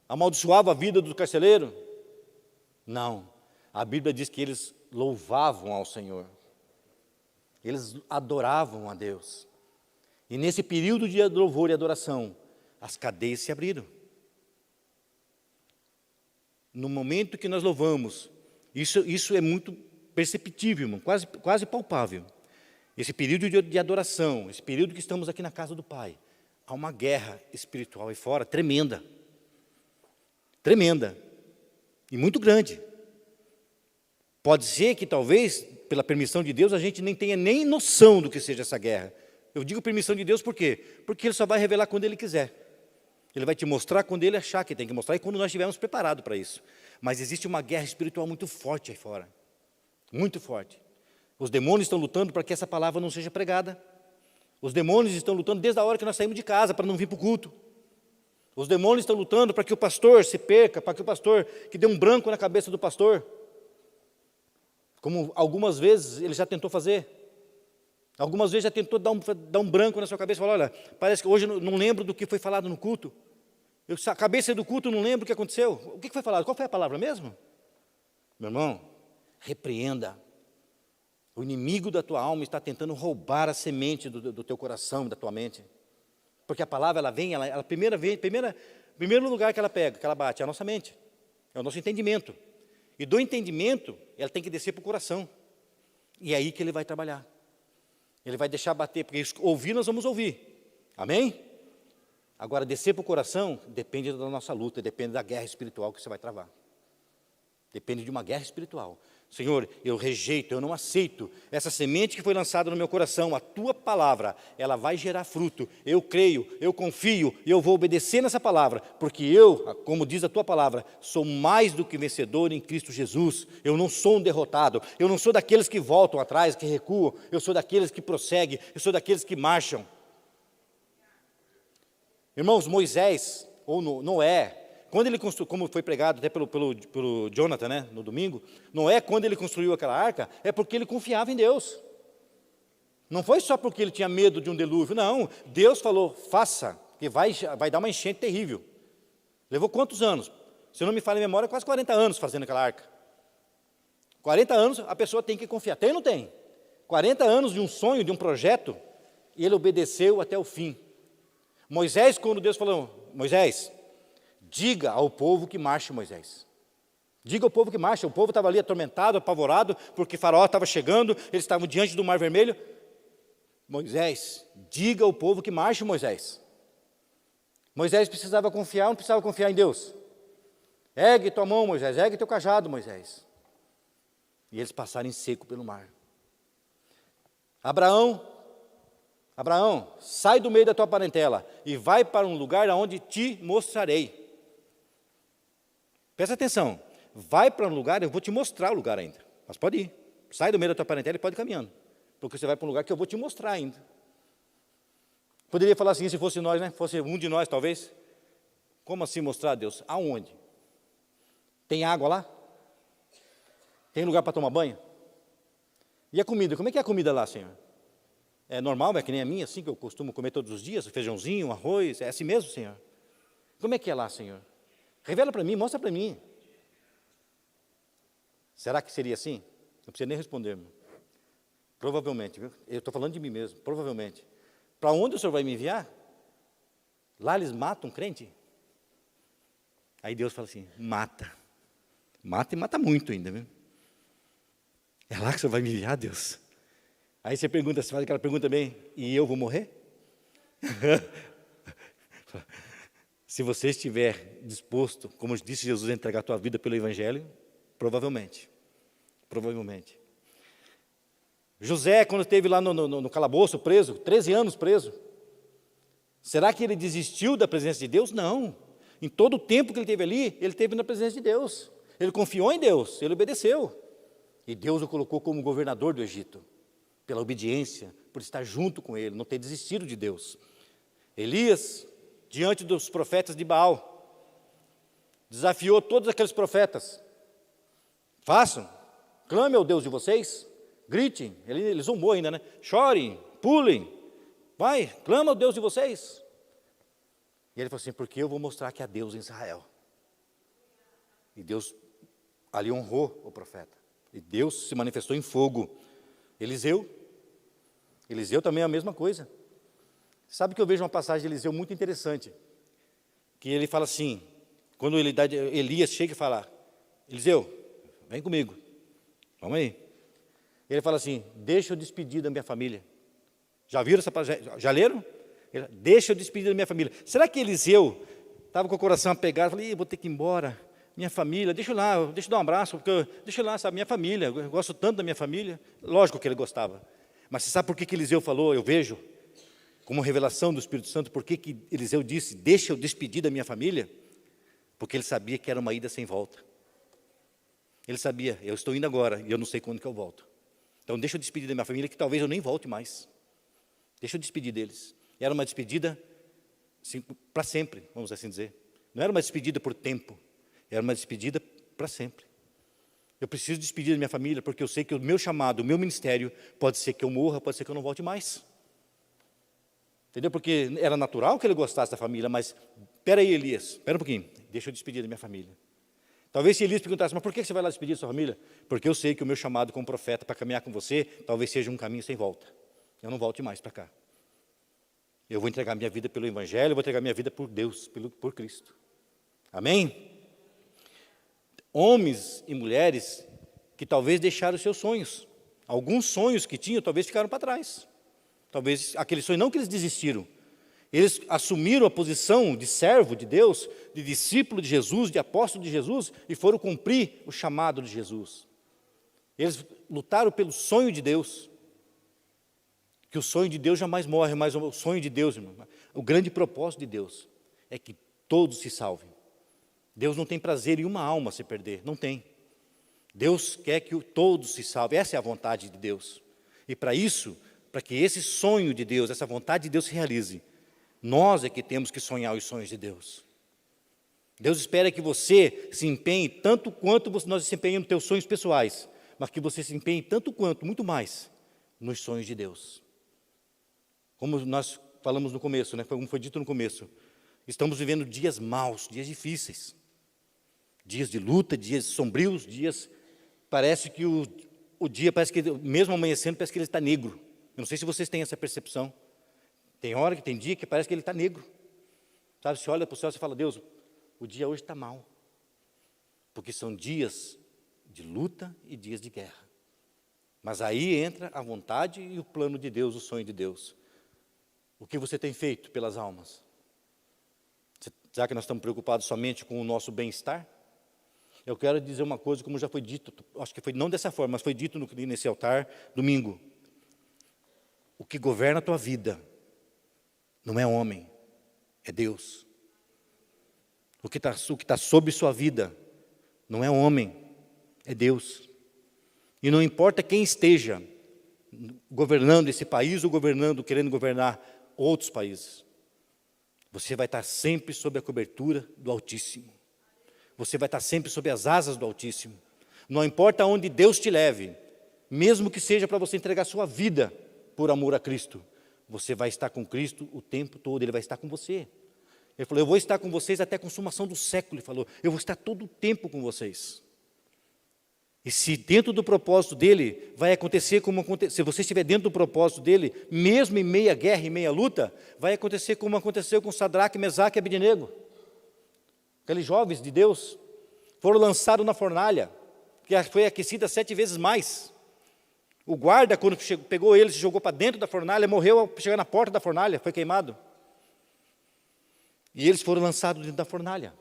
Amaldiçoavam a vida do carcereiro. Não. A Bíblia diz que eles louvavam ao Senhor. Eles adoravam a Deus. E nesse período de louvor e adoração, as cadeias se abriram. No momento que nós louvamos, isso é muito perceptível, irmão, quase palpável. Esse período de adoração, esse período que estamos aqui na casa do Pai, há uma guerra espiritual aí fora, tremenda. Tremenda. E muito grande. Pode ser que talvez, pela permissão de Deus, a gente nem tenha nem noção do que seja essa guerra. Eu digo permissão de Deus por quê? Porque Ele só vai revelar quando Ele quiser. Ele vai te mostrar quando Ele achar que tem que mostrar e quando nós estivermos preparados para isso. Mas existe uma guerra espiritual muito forte aí fora. Muito forte. Os demônios estão lutando para que essa palavra não seja pregada. Os demônios estão lutando desde a hora que nós saímos de casa para não vir para o culto. Os demônios estão lutando para que o pastor se perca, para que o pastor, que dê um branco na cabeça do pastor. Como algumas vezes ele já tentou fazer. Algumas vezes já tentou dar um branco na sua cabeça e falar, olha, parece que hoje eu não lembro do que foi falado no culto. Eu acabei de sair do culto, não lembro o que aconteceu. O que foi falado? Qual foi a palavra mesmo? Meu irmão, repreenda. O inimigo da tua alma está tentando roubar a semente do teu coração, da tua mente. Porque a palavra, ela vem, primeiro lugar que ela pega, que ela bate, é a nossa mente. É o nosso entendimento. E do entendimento, ela tem que descer para o coração. E é aí que ele vai trabalhar. Ele vai deixar bater, porque ouvir nós vamos ouvir. Amém? Agora, descer para o coração depende da nossa luta, depende da guerra espiritual que você vai travar. Depende de uma guerra espiritual. Senhor, eu rejeito, eu não aceito essa semente que foi lançada no meu coração, a tua palavra, ela vai gerar fruto. Eu creio, eu confio, e eu vou obedecer nessa palavra, porque eu, como diz a tua palavra, sou mais do que vencedor em Cristo Jesus. Eu não sou um derrotado, eu não sou daqueles que voltam atrás, que recuam, eu sou daqueles que prosseguem, eu sou daqueles que marcham. Irmãos, Moisés, ou Noé, quando ele construiu, como foi pregado até pelo Jonathan, né, no domingo, Noé, quando ele construiu aquela arca, é porque ele confiava em Deus. Não foi só porque ele tinha medo de um dilúvio, não. Deus falou, faça, que vai dar uma enchente terrível. Levou quantos anos? Se eu não me falha a memória, quase 40 anos fazendo aquela arca. 40 anos a pessoa tem que confiar. Tem ou não tem? 40 anos de um sonho, de um projeto, e ele obedeceu até o fim. Moisés, quando Deus falou, Moisés, diga ao povo que marche, Moisés. Diga ao povo que marche. O povo estava ali atormentado, apavorado, porque Faraó estava chegando, eles estavam diante do Mar Vermelho. Moisés, diga ao povo que marche, Moisés. Moisés precisava confiar, não precisava confiar em Deus. Ergue tua mão, Moisés, ergue teu cajado, Moisés. E eles passaram em seco pelo mar. Abraão, sai do meio da tua parentela e vai para um lugar onde te mostrarei. Presta atenção, vai para um lugar, eu vou te mostrar o lugar ainda, mas pode ir, sai do meio da tua parentela e pode ir caminhando, porque você vai para um lugar que eu vou te mostrar ainda. Poderia falar assim, se fosse nós, né? Fosse um de nós talvez, como assim mostrar a Deus? Aonde? Tem água lá? Tem lugar para tomar banho? E a comida, como é que é a comida lá, Senhor? É normal, é que nem a minha, assim, que eu costumo comer todos os dias, feijãozinho, arroz, é assim mesmo, Senhor? Como é que é lá, Senhor? Revela para mim, mostra para mim. Será que seria assim? Não precisa nem responder, irmão. Provavelmente, viu? Eu estou falando de mim mesmo, provavelmente. Para onde o Senhor vai me enviar? Lá eles matam crente? Aí Deus fala assim, mata. Mata e mata muito ainda, viu? É lá que o Senhor vai me enviar, Deus? Aí você pergunta, você faz aquela pergunta também, e eu vou morrer? Se você estiver disposto, como disse Jesus, a entregar a tua vida pelo Evangelho, provavelmente. José, quando esteve lá no calabouço, preso, 13 anos preso, será que ele desistiu da presença de Deus? Não. Em todo o tempo que ele esteve ali, ele esteve na presença de Deus. Ele confiou em Deus, ele obedeceu. E Deus o colocou como governador do Egito, pela obediência, por estar junto com ele, não ter desistido de Deus. Elias, diante dos profetas de Baal, desafiou todos aqueles profetas. Façam, clame ao Deus de vocês, gritem, ele zombou ainda, né? Chorem, pulem, vai, clama ao Deus de vocês. E ele falou assim, porque eu vou mostrar que há Deus em Israel. E Deus ali honrou o profeta. E Deus se manifestou em fogo. Eliseu também é a mesma coisa. Sabe que eu vejo uma passagem de Eliseu muito interessante, que ele fala assim, quando Elias chega e fala, Eliseu, vem comigo, vamos aí. Ele fala assim, deixa eu despedir da minha família. Já viram essa passagem? Já leram? Deixa eu despedir da minha família. Será que Eliseu estava com o coração apegado, falei, vou ter que ir embora, minha família, deixa eu dar um abraço, porque deixa eu lá, sabe, minha família, eu gosto tanto da minha família. Lógico que ele gostava, mas você sabe por que Eliseu falou, eu vejo, como revelação do Espírito Santo, por que Eliseu disse, deixa eu despedir da minha família? Porque ele sabia que era uma ida sem volta. Ele sabia, eu estou indo agora, e eu não sei quando que eu volto. Então deixa eu despedir da minha família, que talvez eu nem volte mais. Deixa eu despedir deles. Era uma despedida assim, para sempre, vamos assim dizer. Não era uma despedida por tempo, era uma despedida para sempre. Eu preciso despedir da minha família, porque eu sei que o meu chamado, o meu ministério, pode ser que eu morra, pode ser que eu não volte mais. Entendeu? Porque era natural que ele gostasse da família, mas, espera aí, Elias, espera um pouquinho, deixa eu despedir da minha família. Talvez se Elias perguntasse, mas por que você vai lá despedir da sua família? Porque eu sei que o meu chamado como profeta para caminhar com você, talvez seja um caminho sem volta. Eu não volte mais para cá. Eu vou entregar minha vida pelo Evangelho, eu vou entregar minha vida por Deus, por Cristo. Amém? Homens e mulheres que talvez deixaram os seus sonhos. Alguns sonhos que tinham, talvez ficaram para trás. Talvez aquele sonho, não que eles desistiram. Eles assumiram a posição de servo de Deus, de discípulo de Jesus, de apóstolo de Jesus, e foram cumprir o chamado de Jesus. Eles lutaram pelo sonho de Deus, que o sonho de Deus jamais morre, mas o sonho de Deus, irmão, o grande propósito de Deus é que todos se salvem. Deus não tem prazer em uma alma se perder, não tem. Deus quer que todos se salvem, essa é a vontade de Deus. E para isso, para que esse sonho de Deus, essa vontade de Deus se realize, nós é que temos que sonhar os sonhos de Deus. Deus espera que você se empenhe tanto quanto nós se empenhamos nos teus sonhos pessoais, mas que você se empenhe tanto quanto, muito mais, nos sonhos de Deus. Como nós falamos no começo, né? Como foi dito no começo, estamos vivendo dias maus, dias difíceis, dias de luta, dias sombrios, dias, parece que o dia, parece que mesmo amanhecendo, parece que ele está negro. Eu não sei se vocês têm essa percepção. Tem hora que tem dia que parece que ele está negro. Sabe, você olha para o céu e fala, Deus, o dia hoje está mau. Porque são dias de luta e dias de guerra. Mas aí entra a vontade e o plano de Deus, o sonho de Deus. O que você tem feito pelas almas? Será que nós estamos preocupados somente com o nosso bem-estar? Eu quero dizer uma coisa, como já foi dito, acho que foi não dessa forma, mas foi dito nesse altar, domingo. O que governa a tua vida não é homem, é Deus. O que está sobre sua vida não é homem, é Deus. E não importa quem esteja governando esse país ou querendo governar outros países, você vai estar sempre sob a cobertura do Altíssimo. Você vai estar sempre sob as asas do Altíssimo. Não importa onde Deus te leve, mesmo que seja para você entregar sua vida por amor a Cristo, você vai estar com Cristo o tempo todo, Ele vai estar com você. Ele falou, eu vou estar com vocês até a consumação do século. Ele falou, eu vou estar todo o tempo com vocês. E se dentro do propósito dEle, vai acontecer como aconteceu, se você estiver dentro do propósito dEle, mesmo em meia guerra, em meia luta, vai acontecer como aconteceu com Sadraque, Mesaque e Abednego. Aqueles jovens de Deus foram lançados na fornalha, que foi aquecida 7 vezes mais. O guarda, quando pegou ele, se jogou para dentro da fornalha, morreu ao chegar na porta da fornalha, foi queimado. E eles foram lançados dentro da fornalha.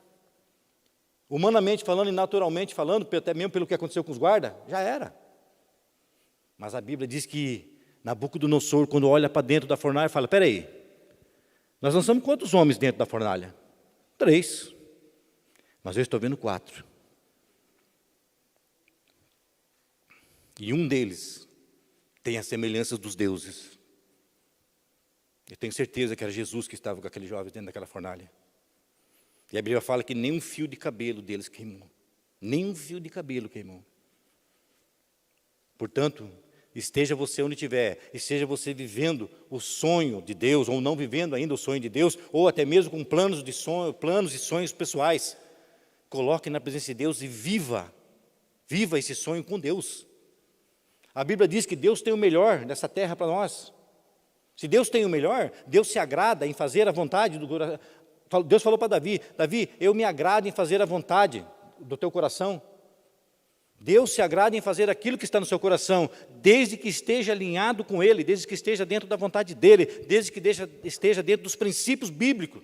Humanamente falando e naturalmente falando, até mesmo pelo que aconteceu com os guardas, já era. Mas a Bíblia diz que Nabucodonosor, quando olha para dentro da fornalha, fala, espera aí, nós lançamos quantos homens dentro da fornalha? 3. Mas eu estou vendo 4. E um deles tem as semelhanças dos deuses. Eu tenho certeza que era Jesus que estava com aqueles jovens dentro daquela fornalha. E a Bíblia fala que nem um fio de cabelo deles queimou. Nem um fio de cabelo queimou. Portanto, esteja você onde estiver, esteja você vivendo o sonho de Deus, ou não vivendo ainda o sonho de Deus, ou até mesmo com planos e sonhos pessoais, coloque na presença de Deus e viva esse sonho com Deus. A Bíblia diz que Deus tem o melhor nessa terra para nós. Se Deus tem o melhor, Deus se agrada em fazer a vontade do coração. Deus falou para Davi, Davi, eu me agrado em fazer a vontade do teu coração. Deus se agrada em fazer aquilo que está no seu coração, desde que esteja alinhado com Ele, desde que esteja dentro da vontade dEle, desde que esteja dentro dos princípios bíblicos.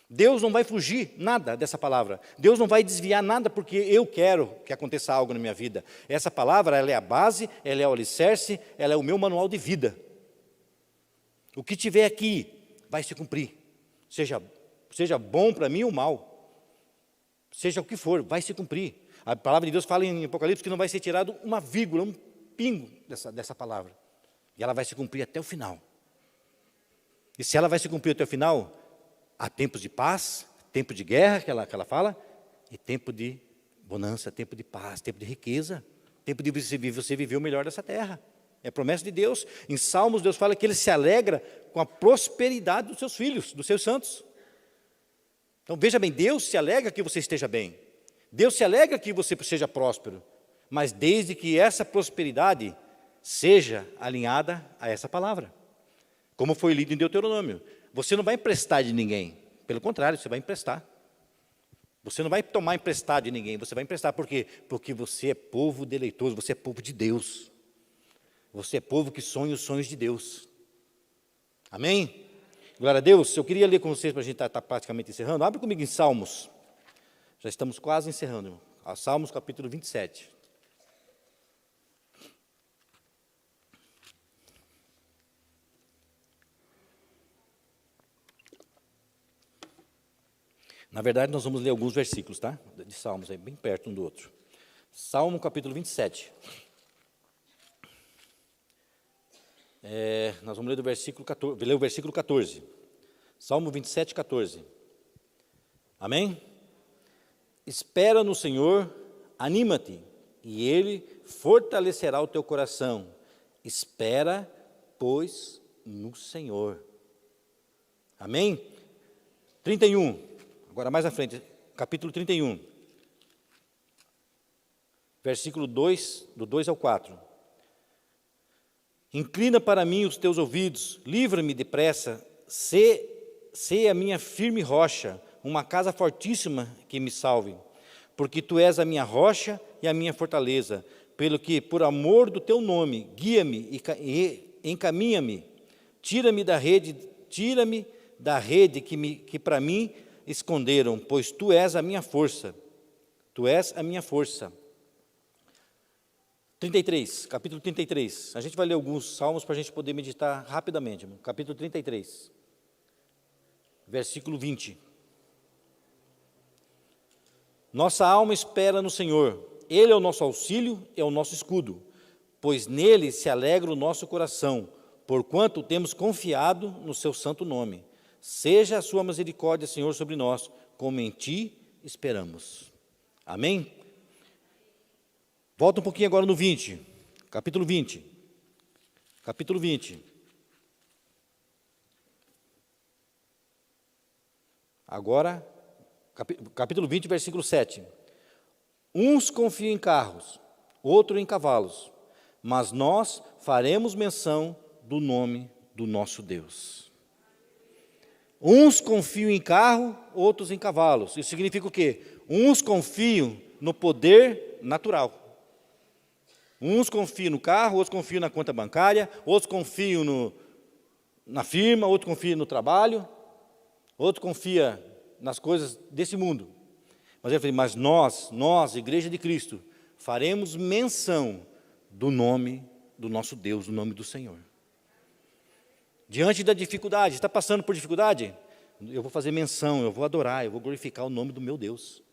Deus não vai fugir nada dessa palavra. Deus não vai desviar nada porque eu quero que aconteça algo na minha vida. Essa palavra, ela é a base, ela é o alicerce, ela é o meu manual de vida. O que tiver aqui vai se cumprir. Seja bom para mim ou mal. Seja o que for, vai se cumprir. A palavra de Deus fala em Apocalipse que não vai ser tirado uma vírgula, um pingo dessa palavra. E ela vai se cumprir até o final. E se ela vai se cumprir até o final, há tempos de paz, tempo de guerra, que ela fala, e tempo de bonança, tempo de paz, tempo de riqueza, tempo de você viver o melhor dessa terra. É a promessa de Deus. Em Salmos, Deus fala que Ele se alegra com a prosperidade dos seus filhos, dos seus santos. Então, veja bem, Deus se alegra que você esteja bem. Deus se alegra que você seja próspero. Mas desde que essa prosperidade seja alinhada a essa palavra. Como foi lido em Deuteronômio. Você não vai emprestar de ninguém. Pelo contrário, você vai emprestar. Você não vai tomar emprestado de ninguém. Você vai emprestar. Por quê? Porque você é povo deleitoso. Você é povo de Deus. Você é povo que sonha os sonhos de Deus. Amém? Glória a Deus. Eu queria ler com vocês para a gente estar praticamente encerrando. Abre comigo em Salmos. Já estamos quase encerrando, irmão. Salmos capítulo 27. Na verdade, nós vamos ler alguns versículos, tá? De Salmos, aí, bem perto um do outro. Salmo capítulo 27. Nós vamos ler do versículo 14, ler o versículo 14. Salmo 27, 14. Amém? Espera no Senhor, anima-te, e Ele fortalecerá o teu coração. Espera, pois, no Senhor. Amém? 31, agora mais à frente, capítulo 31. Versículo 2, do 2 ao 4. Inclina para mim os teus ouvidos, livra-me depressa, sê a minha firme rocha, uma casa fortíssima que me salve. Porque tu és a minha rocha e a minha fortaleza, pelo que, por amor do teu nome, guia-me e encaminha-me. Tira-me da rede que para mim esconderam, pois tu és a minha força. Tu és a minha força. 33, capítulo 33. A gente vai ler alguns salmos para a gente poder meditar rapidamente. Capítulo 33, versículo 20. Nossa alma espera no Senhor. Ele é o nosso auxílio, é o nosso escudo, pois nele se alegra o nosso coração, porquanto temos confiado no seu santo nome. Seja a sua misericórdia, Senhor, sobre nós, como em ti esperamos. Amém? Volta um pouquinho agora no 20, capítulo 20. Capítulo 20. Agora, capítulo 20, versículo 7. Uns confiam em carros, outros em cavalos, mas nós faremos menção do nome do nosso Deus. Uns confiam em carro, outros em cavalos. Isso significa o quê? Uns confiam no poder natural. Uns confiam no carro, outros confiam na conta bancária, outros confiam na firma, outros confiam no trabalho, outros confiam nas coisas desse mundo. Mas ele falou, mas nós, Igreja de Cristo, faremos menção do nome do nosso Deus, do nome do Senhor. Diante da dificuldade, está passando por dificuldade? Eu vou fazer menção, eu vou adorar, eu vou glorificar o nome do meu Deus.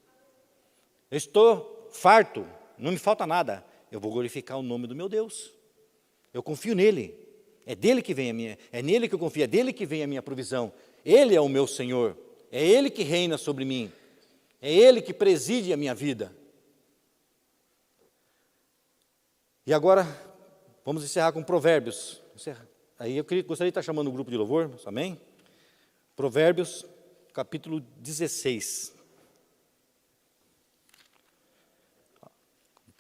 Eu estou farto, não me falta nada. Eu vou glorificar o nome do meu Deus. Eu confio nele. É dele que vem é nele que eu confio, é dele que vem a minha provisão. Ele é o meu Senhor. É ele que reina sobre mim. É ele que preside a minha vida. E agora, vamos encerrar com Provérbios. Aí eu gostaria de estar chamando o grupo de louvor, amém? Provérbios, capítulo 16.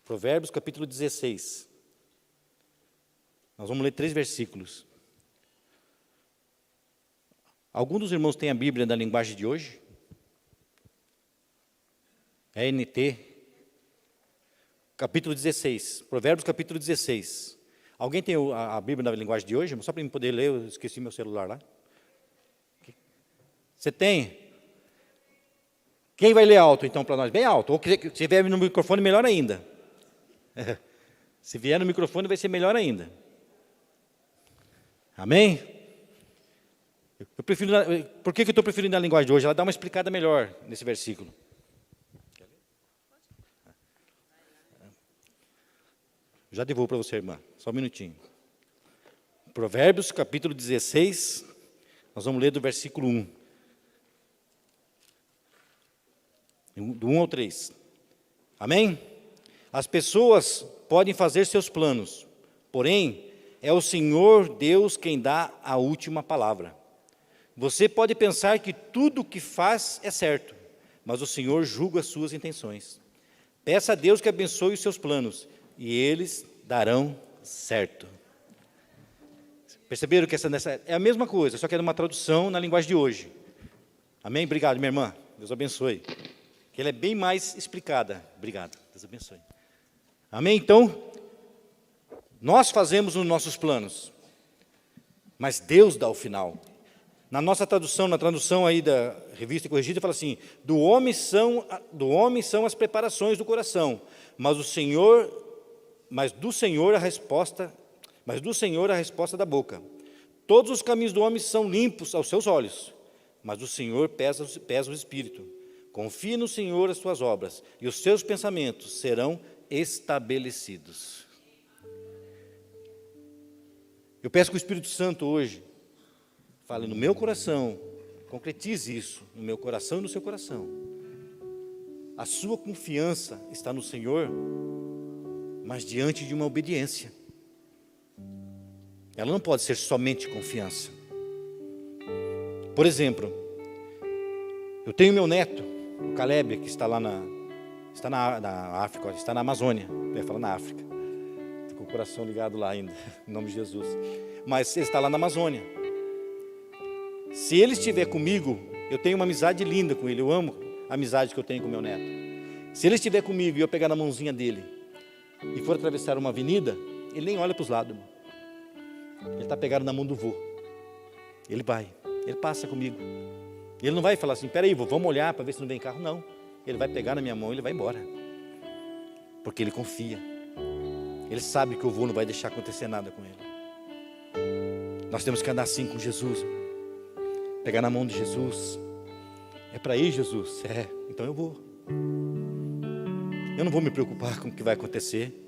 Provérbios, capítulo 16. Nós vamos ler 3 versículos. Algum dos irmãos tem a Bíblia na linguagem de hoje? NT. Capítulo 16. Provérbios, capítulo 16. Alguém tem a Bíblia na linguagem de hoje? Só para eu poder ler, eu esqueci meu celular lá. Você tem? Quem vai ler alto, então, para nós? Bem alto. Ou se tiver no microfone, melhor ainda. Se vier no microfone, vai ser melhor ainda. Amém? Por que eu estou preferindo a linguagem de hoje? Ela dá uma explicada melhor nesse versículo. Já devolvo para você, irmã. Só um minutinho. Provérbios, capítulo 16. Nós vamos ler do versículo 1. Do 1 ao 3. Amém? As pessoas podem fazer seus planos, porém, é o Senhor Deus quem dá a última palavra. Você pode pensar que tudo o que faz é certo, mas o Senhor julga as suas intenções. Peça a Deus que abençoe os seus planos, e eles darão certo. Perceberam que essa é a mesma coisa, só que é uma tradução na linguagem de hoje. Amém? Obrigado, minha irmã. Deus abençoe. Que ela é bem mais explicada. Obrigado. Deus abençoe. Amém? Então, nós fazemos os nossos planos, mas Deus dá o final. Na nossa tradução, na tradução aí da Revista Corrigida, fala assim: do homem são as preparações do coração, mas do Senhor a resposta da boca. Todos os caminhos do homem são limpos aos seus olhos, mas o Senhor pesa o espírito. Confie no Senhor as suas obras, e os seus pensamentos serão estabelecidos. Eu peço que o Espírito Santo hoje fale no meu coração, concretize isso no meu coração e no seu coração. A sua confiança está no Senhor, mas diante de uma obediência. Ela não pode ser somente confiança. Por exemplo, eu tenho meu neto, o Caleb, que está lá na África, está na Amazônia. Eu ia falar na África. Estou com o coração ligado lá ainda, em nome de Jesus. Mas ele está lá na Amazônia. Se ele estiver comigo, eu tenho uma amizade linda com ele, eu amo a amizade que eu tenho com meu neto. Se ele estiver comigo e eu pegar na mãozinha dele e for atravessar uma avenida, ele nem olha para os lados, irmão. Ele está pegado na mão do vô. Ele passa comigo. Ele não vai falar assim: peraí, vô, vamos olhar para ver se não vem carro. Não, ele vai pegar na minha mão e ele vai embora, porque ele confia. Ele sabe que o vô não vai deixar acontecer nada com ele. Nós temos que andar assim com Jesus, pegar na mão de Jesus. É para ir, Jesus? Então eu vou. Eu não vou me preocupar com o que vai acontecer.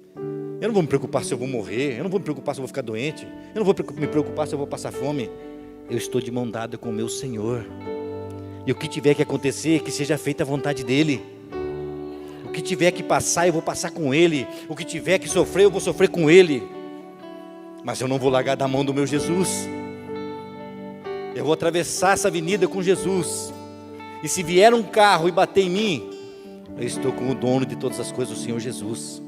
Eu não vou me preocupar se eu vou morrer. Eu não vou me preocupar se eu vou ficar doente. Eu não vou me preocupar se eu vou passar fome. Eu estou de mão dada com o meu Senhor. E o que tiver que acontecer, que seja feita a vontade dEle. O que tiver que passar, eu vou passar com Ele. O que tiver que sofrer, eu vou sofrer com Ele. Mas eu não vou largar da mão do meu Jesus. Eu vou atravessar essa avenida com Jesus. E se vier um carro e bater em mim, eu estou com o dono de todas as coisas, o Senhor Jesus.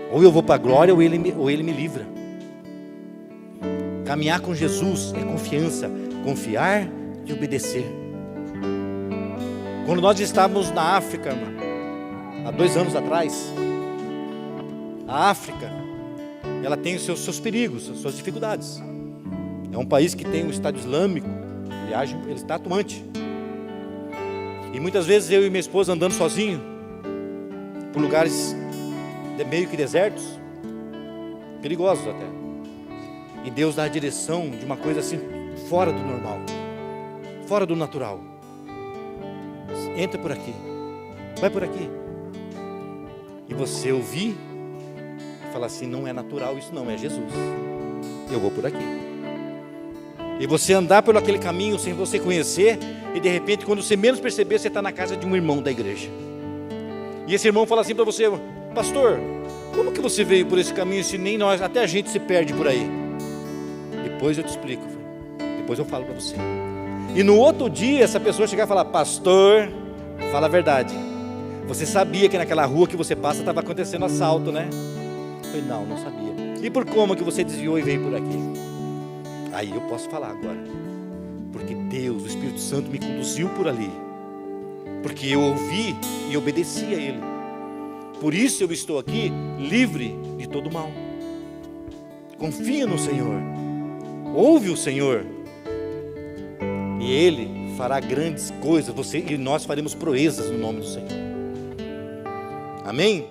Ou eu vou para a glória, ou ele me livra. Caminhar com Jesus é confiança, confiar e obedecer. Quando nós estávamos na África, há 2 anos atrás, a África, ela tem os seus perigos, as suas dificuldades. É um país que tem um Estado Islâmico, ele está atuante. E muitas vezes eu e minha esposa andando sozinho, por lugares meio que desertos, perigosos até. E Deus dá a direção de uma coisa assim, fora do normal, fora do natural. Entra por aqui, vai por aqui. E você ouvir e falar assim: não é natural isso, não, é Jesus. Eu vou por aqui. E você andar por aquele caminho sem você conhecer, e de repente, quando você menos perceber, você está na casa de um irmão da igreja. E esse irmão fala assim para você: pastor, como que você veio por esse caminho se nem nós, até a gente se perde por aí? Depois eu te explico, depois eu falo para você. E no outro dia, essa pessoa chegar e falar: pastor, fala a verdade, você sabia que naquela rua que você passa estava acontecendo assalto, né? Eu falei: não sabia. E por como que você desviou e veio por aqui? Aí eu posso falar agora, porque Deus, o Espírito Santo me conduziu por ali, porque eu ouvi e obedeci a Ele. Por isso eu estou aqui livre de todo mal. Confia no Senhor, ouve o Senhor, e Ele fará grandes coisas, e nós faremos proezas no nome do Senhor. Amém?